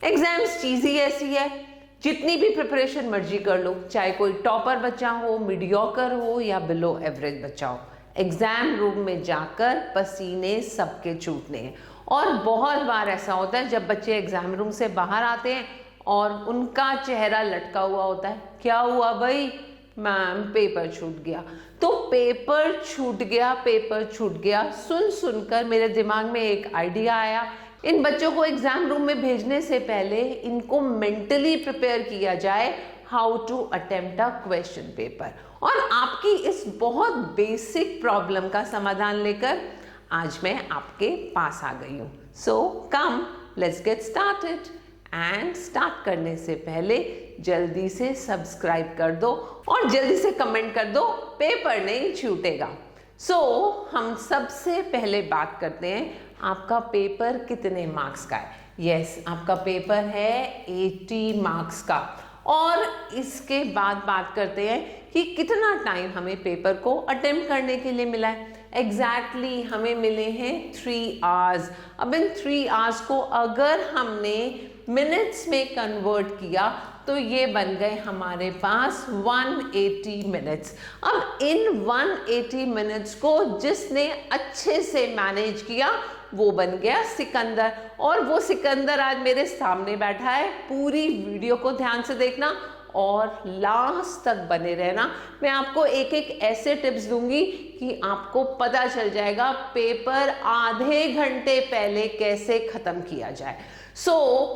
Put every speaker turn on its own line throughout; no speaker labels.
Exams चीज ही ऐसी है, जितनी भी प्रिपरेशन मर्जी कर लो, चाहे कोई टॉपर बच्चा हो, मीडियोकर हो या बिलो एवरेज बच्चा हो, एग्जाम रूम में जाकर पसीने सबके छूटने हैं। और बहुत बार ऐसा होता है जब बच्चे एग्जाम रूम से बाहर आते हैं और उनका चेहरा लटका हुआ होता है, क्या हुआ भाई, मैम पेपर छूट गया। तो पेपर छूट गया, पेपर छूट गया सुन सुनकर मेरे दिमाग में एक आइडिया आया, इन बच्चों को एग्जाम रूम में भेजने से पहले इनको मेंटली प्रिपेयर किया जाए how to attempt a question paper. और आपकी इस बहुत बेसिक प्रॉब्लम का समाधान लेकर आज मैं आपके पास आ गई हूँ। So come let's get started. And start करने से पहले जल्दी से सब्सक्राइब कर दो और जल्दी से कमेंट कर दो, पेपर नहीं छूटेगा। हम सबसे पहले बात करते हैं आपका पेपर कितने मार्क्स का है। यस, आपका पेपर है 80 मार्क्स का। और इसके बाद बात करते हैं कि कितना टाइम हमें पेपर को अटेम्प्ट करने के लिए मिला है। एग्जैक्टली हमें मिले हैं 3 आवर्स। अब इन 3 आवर्स को अगर हमने मिनट्स में कन्वर्ट किया तो ये बन गए हमारे पास 180 मिनट्स। अब इन 180 मिनट्स को जिसने अच्छे से मैनेज किया वो बन गया सिकंदर। और वो सिकंदर आज मेरे सामने बैठा है। पूरी वीडियो को ध्यान से देखना और लास्ट तक बने रहना। मैं आपको एक एक ऐसे टिप्स दूंगी कि आपको पता चल जाएगा पेपर आधे घंटे पहले कैसे खत्म किया जाए।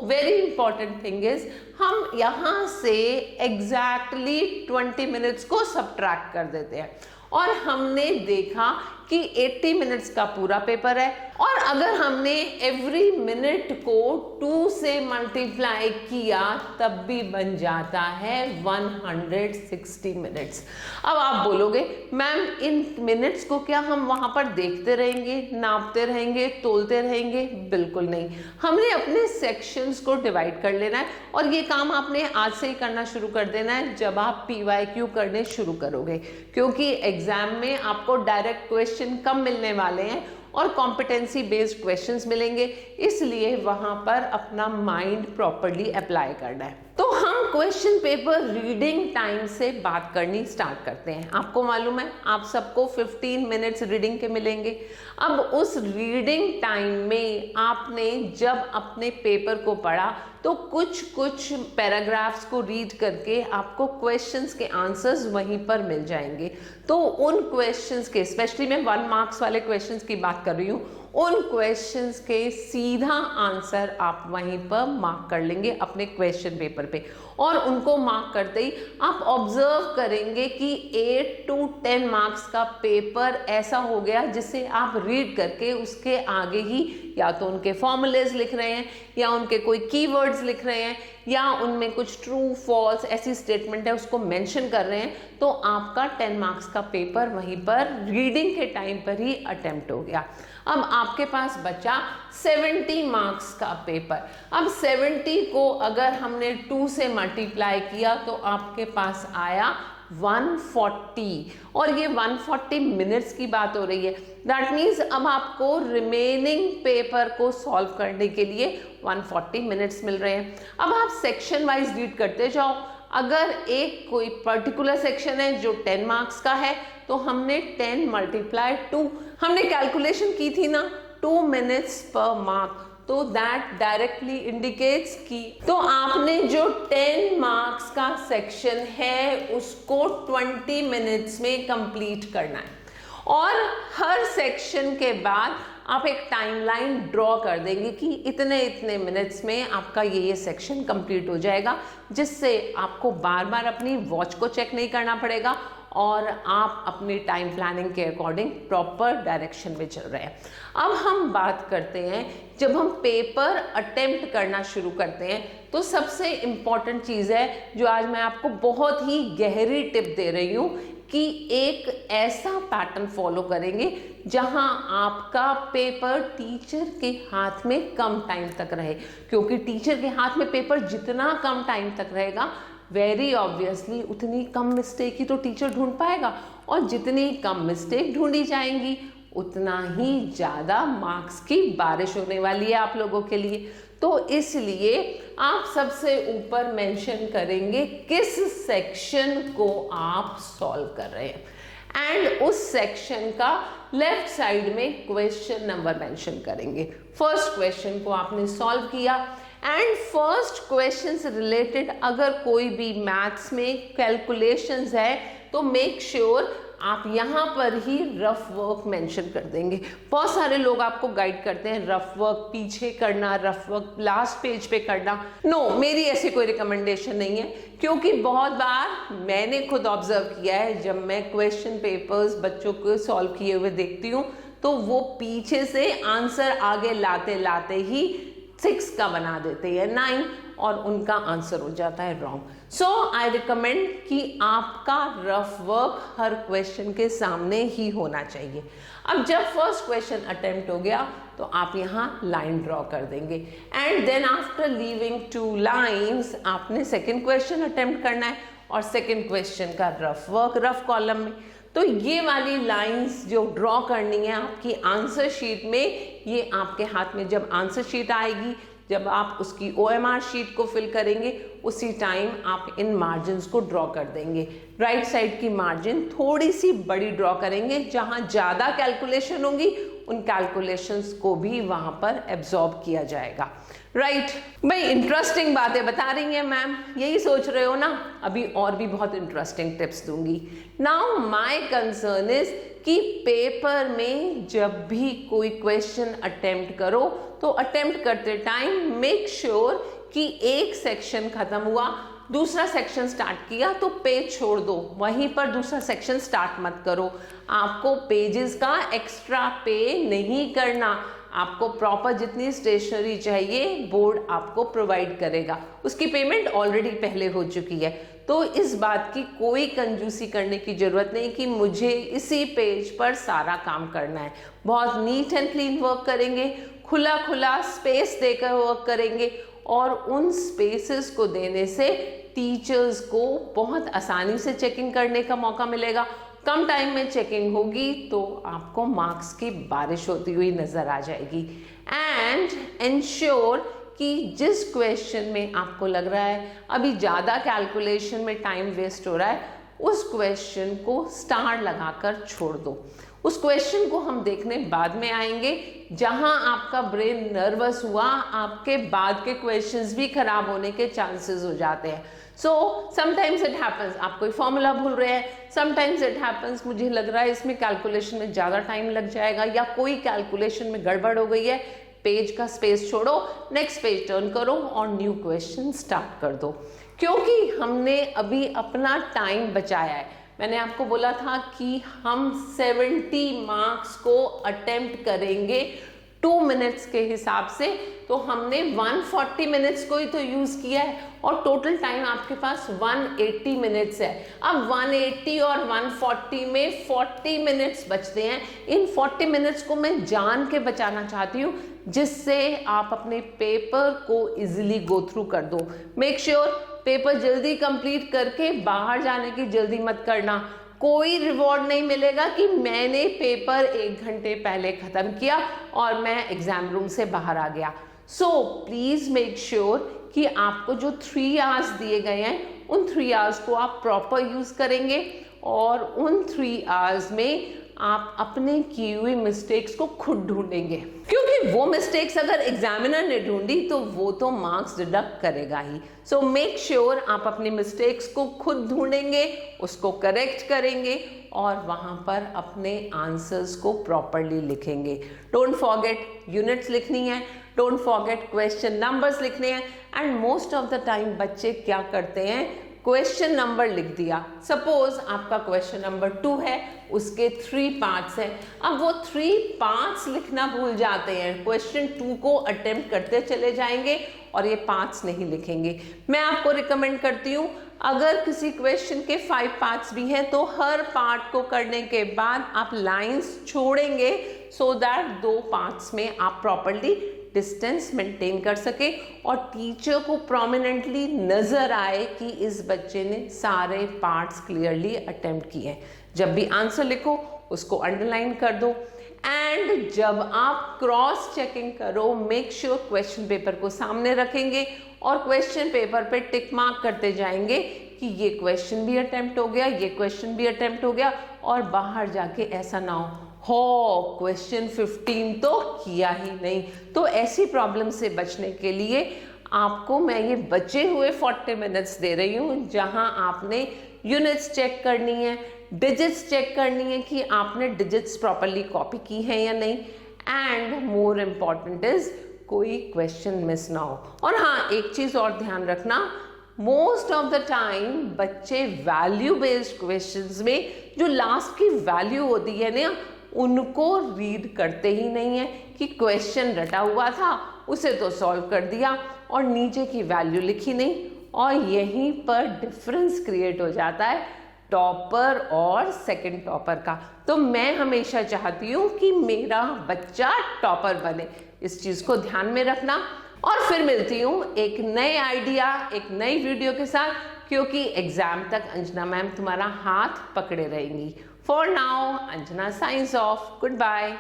वेरी इंपॉर्टेंट थिंग इज, हम यहां से एग्जैक्टली 20 मिनट्स को सब्ट्रैक्ट कर देते हैं और हमने देखा कि 80 मिनट्स का पूरा पेपर है। और अगर हमने एवरी मिनट को 2 से मल्टीप्लाई किया तब भी बन जाता है 160 मिनट्स। अब आप बोलोगे मैम इन मिनट्स को क्या हम वहां पर देखते रहेंगे, नापते रहेंगे, तोलते रहेंगे? बिल्कुल नहीं, हमने अपने सेक्शंस को डिवाइड कर लेना है और ये काम आपने आज से ही करना शुरू कर देना है जब आप PYQ करने शुरू करोगे, क्योंकि एग्जाम में आपको डायरेक्ट क्वेश्चन कम मिलने वाले हैं और कॉम्पिटेंसी बेस्ड क्वेश्चंस मिलेंगे, इसलिए वहां पर अपना माइंड प्रॉपर्ली अप्लाई करना है। तो हम क्वेश्चन पेपर रीडिंग टाइम से बात करनी स्टार्ट करते हैं। आपको मालूम है आप सबको 15 मिनट्स रीडिंग के मिलेंगे। अब उस रीडिंग टाइम में आपने जब अपने पेपर को पढ़ा तो कुछ कुछ पैराग्राफ्स को रीड करके आपको क्वेश्चंस के आंसर्स वहीं पर मिल जाएंगे। तो उन क्वेश्चंस के, स्पेशली मैं 1 मार्क्स वाले क्वेश्चंस की बात कर रही हूँ, उन क्वेश्चंस के सीधा आंसर आप वहीं पर मार्क कर लेंगे अपने क्वेश्चन पेपर पे। और उनको मार्क करते ही आप ऑब्जर्व करेंगे कि 8 to 10 मार्क्स का पेपर ऐसा हो गया जिसे आप रीड करके उसके आगे ही या तो उनके फॉर्मूलेज लिख रहे हैं या उनके कोई कीवर्ड्स लिख रहे हैं या उनमें कुछ ट्रू फॉल्स ऐसी स्टेटमेंट है उसको मेंशन कर रहे हैं, तो आपका 10 मार्क्स का पेपर वहीं पर रीडिंग के टाइम पर ही अटेम्प्ट हो गया। अब आपके पास बचा 70 मार्क्स का पेपर। अब 70 को अगर हमने 2 से मल्टीप्लाई किया तो आपके पास आया 140 और ये 140 मिनट्स की बात हो रही है। दैट मीन्स अब आपको रिमेनिंग पेपर को सॉल्व करने के लिए 140 मिनट्स मिल रहे हैं। अब आप सेक्शन वाइज रीड करते जाओ। अगर एक कोई पर्टिकुलर सेक्शन है जो 10 मार्क्स का है तो हमने 10 मल्टीप्लाई 2, हमने कैलकुलेशन की थी ना 2 मिनट्स पर मार्क, तो दैट डायरेक्टली इंडिकेट्स कि तो आपने जो 10 मार्क्स का सेक्शन है उसको 20 मिनट्स में कंप्लीट करना है। और हर सेक्शन के बाद आप एक टाइमलाइन ड्रॉ कर देंगे कि इतने इतने मिनट्स में आपका ये सेक्शन कंप्लीट हो जाएगा, जिससे आपको बार बार अपनी वॉच को चेक नहीं करना पड़ेगा और आप अपनी टाइम प्लानिंग के अकॉर्डिंग प्रॉपर डायरेक्शन में चल रहे हैं। अब हम बात करते हैं जब हम पेपर अटेम्प्ट करना शुरू करते हैं तो सबसे इम्पॉर्टेंट चीज़ है जो आज मैं आपको बहुत ही गहरी टिप दे रही हूँ कि एक ऐसा पैटर्न फॉलो करेंगे जहां आपका पेपर टीचर के हाथ में कम टाइम तक रहे, क्योंकि टीचर के हाथ में पेपर जितना कम टाइम तक रहेगा वेरी ऑब्वियसली उतनी कम मिस्टेक ही तो टीचर ढूंढ पाएगा, और जितनी कम मिस्टेक ढूंढी जाएंगी उतना ही ज़्यादा मार्क्स की बारिश होने वाली है आप लोगों के लिए। तो इसलिए आप सबसे ऊपर मेंशन करेंगे किस सेक्शन को आप सॉल्व कर रहे हैं, एंड उस सेक्शन का लेफ्ट साइड में क्वेश्चन नंबर मेंशन करेंगे। फर्स्ट क्वेश्चन को आपने सॉल्व किया, एंड फर्स्ट क्वेश्चन से रिलेटेड अगर कोई भी मैथ्स में कैलकुलेशंस है तो मेक श्योर आप यहाँ पर ही रफ वर्क मेंशन कर देंगे। बहुत सारे लोग आपको गाइड करते हैं रफ वर्क पीछे करना, रफ वर्क लास्ट पेज पे करना। नो, मेरी ऐसी कोई रिकमेंडेशन नहीं है, क्योंकि बहुत बार मैंने खुद ऑब्जर्व किया है, जब मैं क्वेश्चन पेपर्स बच्चों को सॉल्व किए हुए देखती हूँ तो वो पीछे से आंसर आगे लाते लाते ही 6 का बना देते हैं 9, और उनका आंसर हो जाता है रॉन्ग। सो आई रिकमेंड कि आपका रफ वर्क हर क्वेश्चन के सामने ही होना चाहिए। अब जब फर्स्ट क्वेश्चन अटेम्प्ट हो गया तो आप यहाँ लाइन ड्रॉ कर देंगे, and then after leaving 2 lines आपने सेकेंड क्वेश्चन अटेम्प्ट करना है, और सेकेंड क्वेश्चन का रफ वर्क रफ कॉलम में। तो ये वाली लाइंस जो ड्रॉ करनी है आपकी आंसर शीट में, ये आपके हाथ में जब आंसर शीट आएगी, जब आप उसकी OMR शीट को फिल करेंगे, उसी टाइम आप इन मार्जिन्स को ड्रॉ कर देंगे। राइट साइड की मार्जिन थोड़ी सी बड़ी ड्रॉ करेंगे, जहां ज़्यादा कैलकुलेशन होंगी उन कैलकुलेशंस को भी वहां पर एब्जॉर्ब किया जाएगा। राइट भाई, इंटरेस्टिंग बातें बता रही हैं मैम, यही सोच रहे हो ना? अभी और भी बहुत इंटरेस्टिंग टिप्स दूंगी। नाउ माय कंसर्न इज कि पेपर में जब भी कोई क्वेश्चन अटेम्प्ट करो तो अटेम्प्ट करते टाइम मेक श्योर कि एक सेक्शन खत्म हुआ, दूसरा सेक्शन स्टार्ट किया तो पेज छोड़ दो, वहीं पर दूसरा सेक्शन स्टार्ट मत करो। आपको पेजेस का एक्स्ट्रा पे नहीं करना, आपको प्रॉपर जितनी स्टेशनरी चाहिए बोर्ड आपको प्रोवाइड करेगा, उसकी पेमेंट ऑलरेडी पहले हो चुकी है। तो इस बात की कोई कंजूसी करने की जरूरत नहीं कि मुझे इसी पेज पर सारा काम करना है। बहुत नीट एंड क्लीन वर्क करेंगे, खुला खुला स्पेस देकर वर्क करेंगे, और उन स्पेसेस को देने से टीचर्स को बहुत आसानी से चेकिंग करने का मौका मिलेगा। कम टाइम में चेकिंग होगी तो आपको मार्क्स की बारिश होती हुई नजर आ जाएगी। एंड एंश्योर कि जिस क्वेश्चन में आपको लग रहा है अभी ज़्यादा कैलकुलेशन में टाइम वेस्ट हो रहा है, उस क्वेश्चन को स्टार लगाकर छोड़ दो। उस क्वेश्चन को हम देखने बाद में आएंगे। जहां आपका ब्रेन नर्वस हुआ, आपके बाद के क्वेश्चंस भी खराब होने के चांसेस हो जाते हैं। सो समटाइम्स इट हैपन्स, आप कोई फॉर्मूला भूल रहे हैं, समटाइम्स इट हैपन्स मुझे लग रहा है इसमें कैलकुलेशन में ज़्यादा टाइम लग जाएगा, या कोई कैलकुलेशन में गड़बड़ हो गई है, पेज का स्पेस छोड़ो, नेक्स्ट पेज टर्न करो और न्यू क्वेश्चन स्टार्ट कर दो, क्योंकि हमने अभी अपना टाइम बचाया है। मैंने आपको बोला था कि हम 70 मार्क्स को अटेम्प्ट करेंगे 2 मिनट्स के हिसाब से, तो हमने 140 मिनट्स को ही तो यूज किया है, और टोटल टाइम आपके पास 180 मिनट्स है। अब 180 और 140 में 40 मिनट्स बचते हैं। इन 40 मिनट्स को मैं जान के बचाना चाहती हूँ, जिससे आप अपने पेपर को इजीली गो थ्रू कर दो। मेक श्योर पेपर जल्दी कंप्लीट करके बाहर जाने की जल्दी मत करना। कोई रिवॉर्ड नहीं मिलेगा कि मैंने पेपर 1 घंटे पहले खत्म किया और मैं एग्जाम रूम से बाहर आ गया। सो प्लीज मेक श्योर कि आपको जो 3 आवर्स दिए गए हैं उन 3 आवर्स को आप प्रॉपर यूज करेंगे, और उन 3 आवर्स में आप अपने की हुई मिस्टेक्स को खुद ढूंढेंगे, क्योंकि वो मिस्टेक्स अगर एग्जामिनर ने ढूंढी तो वो तो मार्क्स डिडक्ट करेगा ही। सो मेक श्योर आप अपनी मिस्टेक्स को खुद ढूंढेंगे, उसको करेक्ट करेंगे और वहां पर अपने आंसर्स को प्रॉपरली लिखेंगे। डोंट फॉरगेट यूनिट्स लिखनी है, डोंट फॉरगेट क्वेश्चन नंबर्स लिखने हैं। And most of the time बच्चे क्या करते हैं, क्वेश्चन नंबर लिख दिया। सपोज आपका क्वेश्चन नंबर 2 है, उसके 3 पार्ट्स हैं, अब वो 3 पार्ट्स लिखना भूल जाते हैं, क्वेश्चन 2 को अटेम्प्ट करते चले जाएंगे और ये पार्ट्स नहीं लिखेंगे। मैं आपको रिकमेंड करती हूँ, अगर किसी क्वेश्चन के 5 पार्ट्स भी हैं तो हर पार्ट को करने के बाद आप लाइंस छोड़ेंगे, सो दैट 2 पार्ट्स में आप प्रॉपरली डिस्टेंस मेंटेन कर सके और टीचर को प्रोमिनेंटली नजर आए कि इस बच्चे ने सारे पार्ट्स क्लियरली अटेम्प्ट किए हैं। जब भी आंसर लिखो उसको अंडरलाइन कर दो। एंड जब आप क्रॉस चेकिंग करो, मेक श्योर क्वेश्चन पेपर को सामने रखेंगे और क्वेश्चन पेपर पे टिक मार्क करते जाएंगे कि ये क्वेश्चन भी अटेम्प्ट हो गया, ये क्वेश्चन भी अटेम्प्ट हो गया, और बाहर जाके ऐसा ना हो क्वेश्चन 15 तो किया ही नहीं। तो ऐसी प्रॉब्लम से बचने के लिए आपको मैं ये बचे हुए 40 मिनट्स दे रही हूँ, जहां आपने यूनिट्स चेक करनी है, डिजिट्स चेक करनी है कि आपने डिजिट्स प्रॉपरली कॉपी की है या नहीं, एंड मोर इम्पॉर्टेंट इज कोई क्वेश्चन मिस ना हो। और हाँ, एक चीज और ध्यान रखना, मोस्ट ऑफ द टाइम बच्चे वैल्यू बेस्ड क्वेश्चंस में जो लास्ट की वैल्यू होती है ना, उनको रीड करते ही नहीं है कि क्वेश्चन रटा हुआ था उसे तो सॉल्व कर दिया और नीचे की वैल्यू लिखी नहीं, और यहीं पर डिफरेंस क्रिएट हो जाता है टॉपर और सेकंड टॉपर का। तो मैं हमेशा चाहती हूँ कि मेरा बच्चा टॉपर बने, इस चीज को ध्यान में रखना। और फिर मिलती हूँ एक नए आइडिया, एक नई वीडियो के साथ, क्योंकि एग्जाम तक अंजना मैम तुम्हारा हाथ पकड़े रहेंगी। For now, Anjana signs off, good bye.